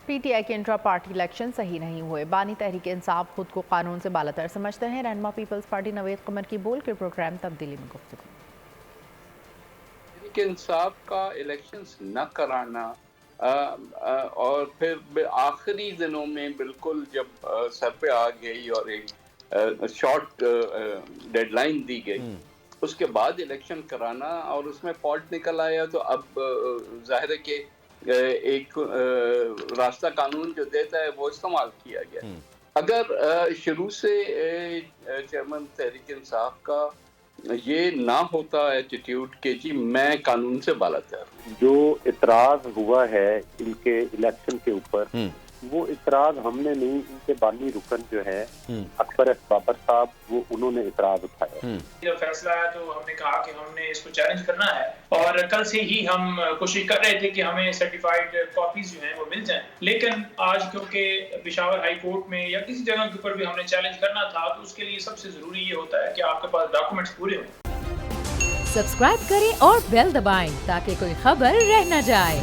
P T I کے intra party election صحیح نہیں ہوئے، بانی تحریک انصاف خود کو قانون سے بالاتر سمجھتے ہیں۔ رہنما پیپلز پارٹی نوید قمر کی بول کے پروگرام تبدیلی میں گفتگو۔ تحریک انصاف کا الیکشنز نہ کرانا اور پھر آخری دنوں میں بالکل جب سر پہ آ گئی اور ایک شارٹ ڈیڈ لائن دی گئی، اس کے بعد الیکشن کرانا اور اس میں فالٹ نکل آیا، تو اب ظاہر ہے کہ ایک راستہ قانون جو دیتا ہے وہ استعمال کیا گیا۔ اگر شروع سے چیئرمین تحریک انصاف کا یہ نہ ہوتا ایٹیٹیوڈ کہ جی میں قانون سے بالاتر ہوں، جو اعتراض ہوا ہے ان کے الیکشن کے اوپر، وہ اعتراض ہم نے نہیں، ان کے بانی رکن جو ہے اکبر بابر صاحب، وہ انہوں نے اعتراض اٹھایا۔ جب فیصلہ آیا تو ہم نے کہا کہ ہم نے اس کو چیلنج کرنا ہے، اور کل سے ہی ہم کوشش کر رہے تھے کہ ہمیں سرٹیفائیڈ کاپیز جو ہیں وہ مل جائیں، لیکن آج کیونکہ پشاور ہائی کورٹ میں یا کسی جگہ کے اوپر بھی ہم نے چیلنج کرنا تھا، تو اس کے لیے سب سے ضروری یہ ہوتا ہے کہ آپ کے پاس ڈاکومنٹس پورے ہوں۔ سبسکرائب کریں اور بیل دبائیں تاکہ کوئی خبر رہ نہ جائے۔